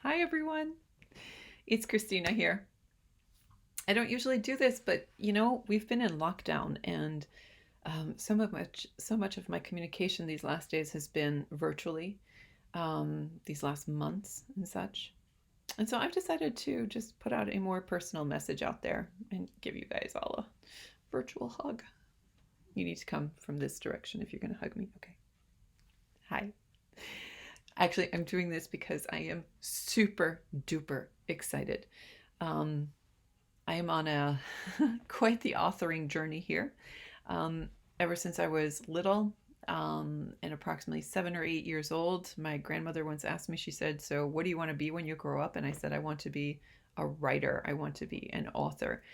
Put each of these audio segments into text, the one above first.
Hi everyone, it's Christina here. I don't usually do this, but we've been in lockdown, and so much of my communication these last days has been virtually, these last months and such. And so I've decided to just put out a more personal message out there and give you guys all a virtual hug. You need to come from this direction if you're going to hug me. Okay. Hi. Actually, I'm doing this because I am super duper excited. Um, I am on a quite the authoring journey here. Um, Ever since I was little, and approximately 7 or 8 years old, my grandmother once asked me, she said, "So, what do you want to be when you grow up?" And I said, "I want to be a writer. I want to be an author."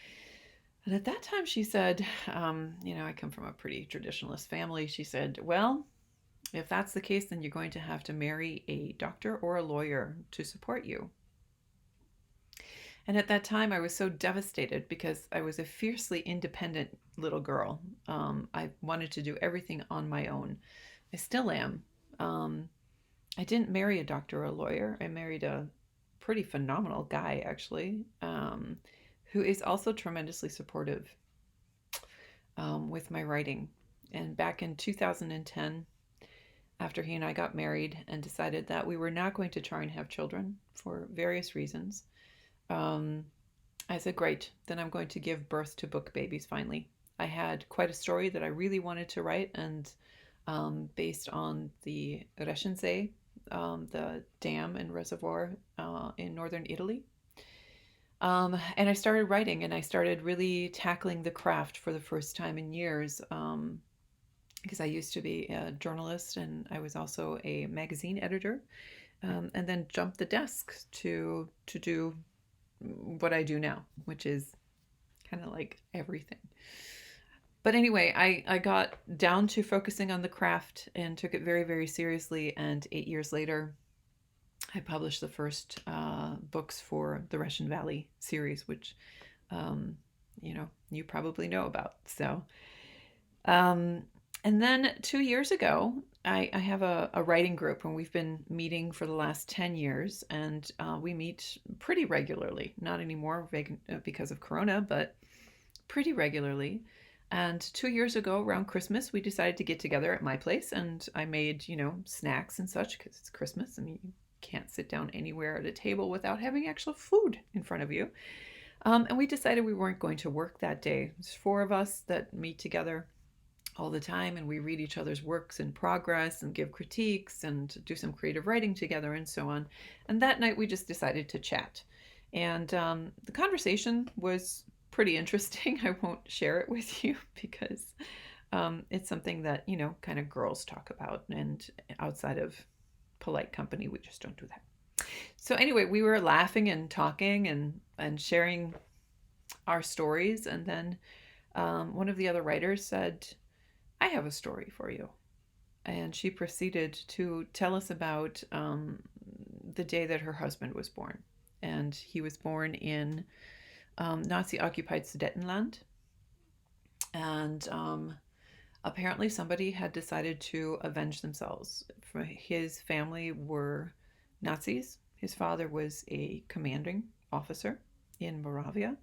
And at that time, she said, I come from a pretty traditionalist family. She said, "Well, if that's the case, then you're going to have to marry a doctor or a lawyer to support you." And at that time, I was so devastated because I was a fiercely independent little girl. I wanted to do everything on my own. I still am. Um, I didn't marry a doctor or a lawyer. I married a pretty phenomenal guy, actually, who is also tremendously supportive with my writing. And back in 2010, after he and I got married and decided that we were not going to try and have children for various reasons, um, I said, great, then I'm going to give birth to book babies finally. I had quite a story that I really wanted to write, and based on the Reschensee, the dam and reservoir in northern Italy. And I started writing, and I started really tackling the craft for the first time in years, because I used to be a journalist and I was also a magazine editor, and then jumped the desk to do what I do now, which is kind of like everything. But anyway, I got down to focusing on the craft and took it very, very seriously. And 8 years later, I published the first books for the Russian Valley series, which, you probably know about. Um, and then 2 years ago, I have a writing group, and we've been meeting for the last 10 years, and we meet pretty regularly. Not anymore because of Corona, but pretty regularly. And 2 years ago, around Christmas, we decided to get together at my place, and I made, snacks and such because it's Christmas. I mean, you can't sit down anywhere at a table without having actual food in front of you. And we decided we weren't going to work that day. There's four of us that meet together all the time, and we read each other's works in progress and give critiques and do some creative writing together and so on. And that night, we just decided to chat. And the conversation was pretty interesting. I won't share it with you because it's something that, kind of girls talk about. And outside of polite company, we just don't do that. So anyway, we were laughing and talking and sharing our stories. And then one of the other writers said, "I have a story for you." And she proceeded to tell us about the day that her husband was born. And he was born in Nazi occupied Sudetenland. And apparently somebody had decided to avenge themselves. His family were Nazis. His father was a commanding officer in Moravia.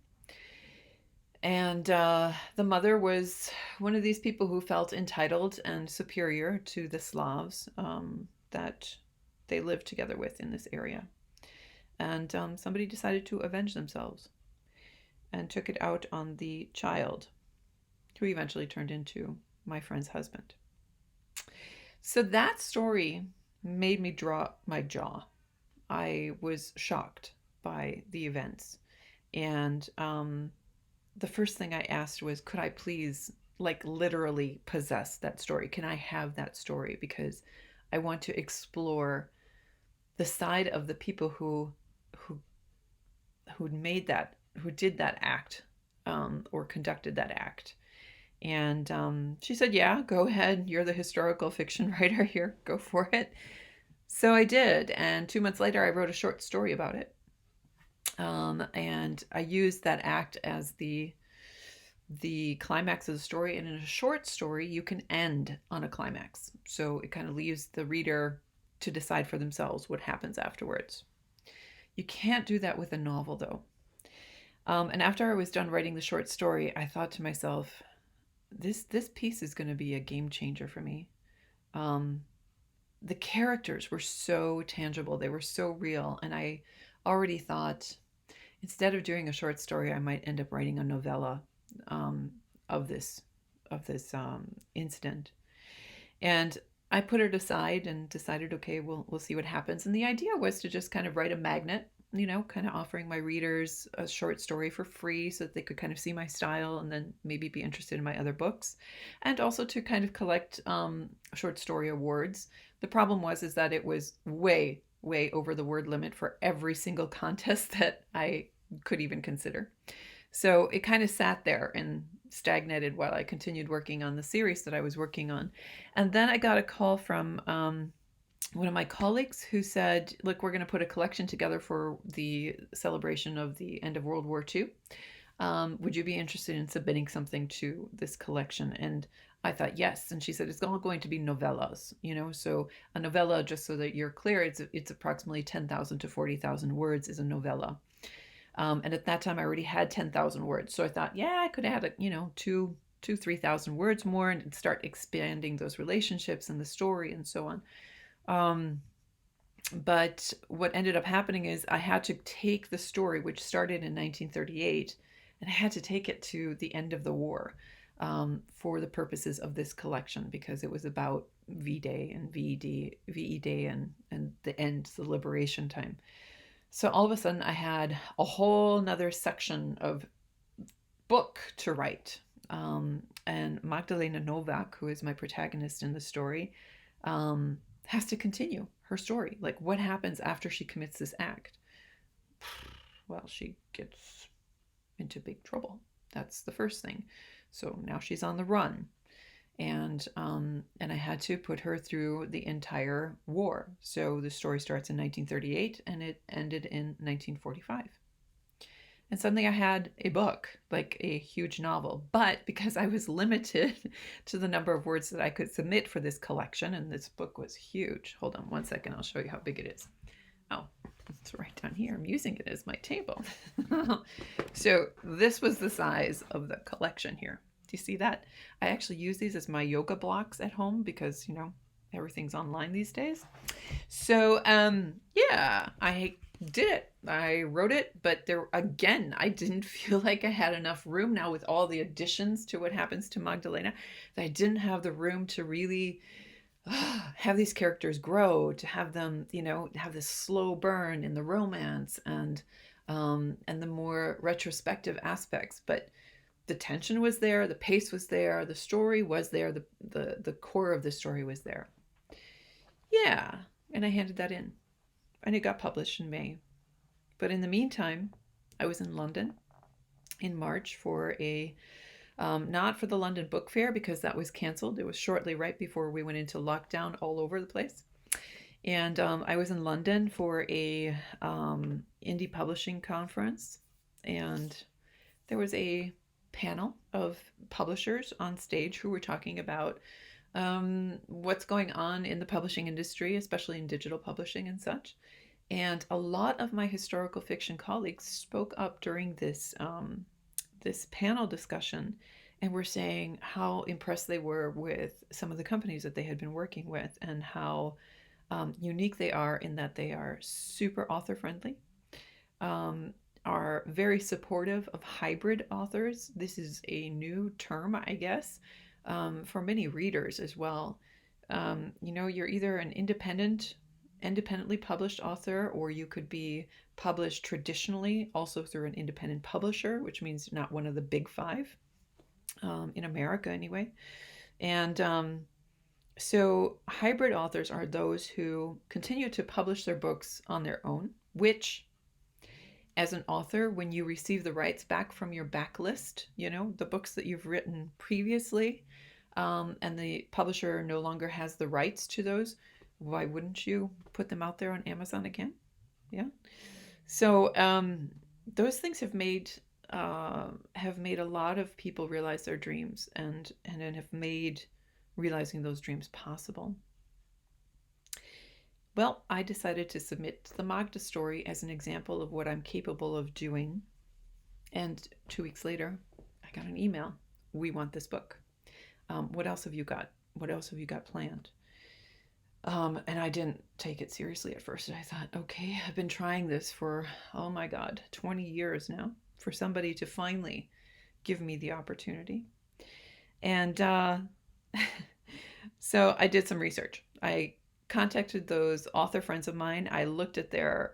And the mother was one of these people who felt entitled and superior to the Slavs that they lived together with in this area. And somebody decided to avenge themselves and took it out on the child, who eventually turned into my friend's husband. So that story made me drop my jaw. I was shocked by the events. And the first thing I asked was, could I please, like, literally possess that story? Can I have that story? Because I want to explore the side of the people who made that, who did that act, or conducted that act. And she said, "Yeah, go ahead. You're the historical fiction writer here. Go for it." So I did. And 2 months later, I wrote a short story about it. And I used that act as the climax of the story. And in a short story, you can end on a climax. So it kind of leaves the reader to decide for themselves what happens afterwards. You can't do that with a novel, though. And after I was done writing the short story, I thought to myself, this piece is going to be a game changer for me. Um, the characters were so tangible, they were so real, and I already thought instead of doing a short story, I might end up writing a novella um, of this incident. And I put it aside and decided, okay, we'll see what happens. And the idea was to just kind of write a magnet, kind of offering my readers a short story for free so that they could kind of see my style and then maybe be interested in my other books, and also to kind of collect short story awards. The problem was is that it was way over the word limit for every single contest that I could even consider. So it kind of sat there and stagnated while I continued working on the series that I was working on. And then I got a call from one of my colleagues who said, look, we're going to put a collection together for the celebration of the end of World War II. Would you be interested in submitting something to this collection? And I thought, yes. And she said, it's all going to be novellas, so a novella, just so that you're clear, it's approximately 10,000 to 40,000 words is a novella. And at that time, I already had 10,000 words. So I thought, yeah, I could add, 3,000 words more and start expanding those relationships and the story and so on. But what ended up happening is I had to take the story, which started in 1938, and I had to take it to the end of the war for the purposes of this collection, because it was about V-Day and VE Day and the end, the liberation time. So all of a sudden I had a whole nother section of book to write. And Magdalena Novak, who is my protagonist in the story, has to continue her story. Like, what happens after she commits this act? Well, she gets into big trouble. That's the first thing. So now she's on the run. And I had to put her through the entire war. So the story starts in 1938 and it ended in 1945. And suddenly I had a book, like a huge novel. But because I was limited to the number of words that I could submit for this collection, and this book was huge. Hold on one second, I'll show you how big it is. Oh, it's right down here. I'm using it as my table. So this was the size of the collection here. Do you see that? I actually use these as my yoga blocks at home because, everything's online these days. So, yeah, I did it. I wrote it, but again, I didn't feel like I had enough room now with all the additions to what happens to Magdalena, that I didn't have the room to really have these characters grow, to have them, have this slow burn in the romance and the more retrospective aspects. But the tension was there, the pace was there, the story was there, the core of the story was there. Yeah, and I handed that in, and it got published in May. But in the meantime, I was in London in March for not for the London Book Fair, because that was canceled. It was shortly right before we went into lockdown all over the place. And I was in London for a indie publishing conference, and there was a panel of publishers on stage who were talking about what's going on in the publishing industry, especially in digital publishing and such. And a lot of my historical fiction colleagues spoke up during this panel discussion and were saying how impressed they were with some of the companies that they had been working with, and how unique they are in that they are super author friendly, are very supportive of hybrid authors. This is a new term, I guess, for many readers as well. You're either an independently published author, or you could be published traditionally also through an independent publisher, which means not one of the big five, in America anyway. And so hybrid authors are those who continue to publish their books on their own, which, as an author, when you receive the rights back from your backlist, the books that you've written previously, and the publisher no longer has the rights to those, why wouldn't you put them out there on Amazon again? Yeah. So those things have made a lot of people realize their dreams, and have made realizing those dreams possible. Well, I decided to submit the Magda story as an example of what I'm capable of doing. And 2 weeks later, I got an email. We want this book. What else have you got? What else have you got planned? And I didn't take it seriously at first. I thought, okay, I've been trying this for, oh my God, 20 years now for somebody to finally give me the opportunity. And so I did some research. I contacted those author friends of mine. I looked at their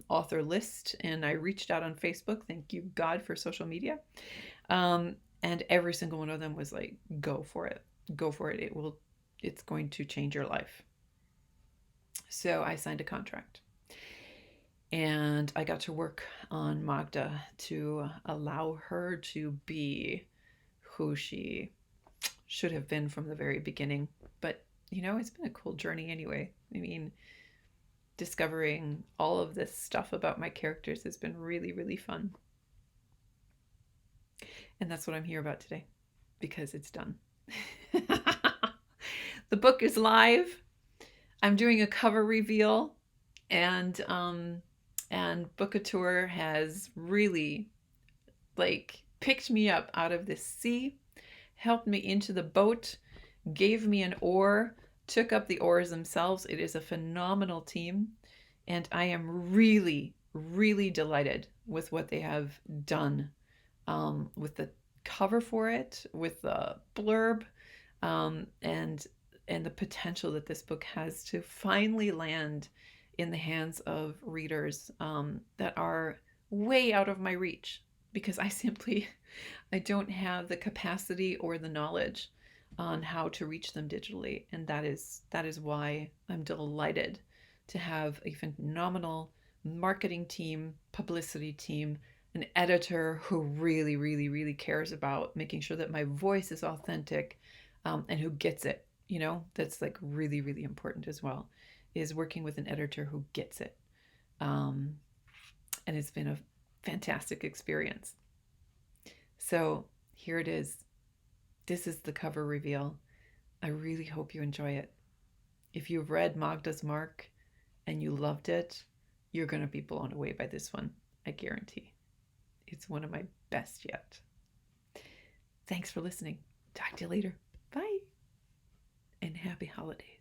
author list and I reached out on Facebook. Thank you, God, for social media. And every single one of them was like, go for it. Go for it. It's going to change your life. So I signed a contract and I got to work on Magda to allow her to be who she should have been from the very beginning. But, it's been a cool journey anyway. I mean, discovering all of this stuff about my characters has been really, really fun. And that's what I'm here about today, because it's done. The book is live. I'm doing a cover reveal, and Bookouture has really picked me up out of the sea, helped me into the boat, gave me an oar, took up the oars themselves. It is a phenomenal team, and I am really, really delighted with what they have done, with the cover for it, with the blurb, and the potential that this book has to finally land in the hands of readers that are way out of my reach, because I don't have the capacity or the knowledge on how to reach them digitally. And that is why I'm delighted to have a phenomenal marketing team, publicity team, an editor who really, really, really cares about making sure that my voice is authentic, and who gets it. That's really, really important as well, is working with an editor who gets it. And it's been a fantastic experience. So here it is. This is the cover reveal. I really hope you enjoy it. If you've read Magda's Mark and you loved it, you're going to be blown away by this one, I guarantee. It's one of my best yet. Thanks for listening. Talk to you later. Bye. And happy holidays.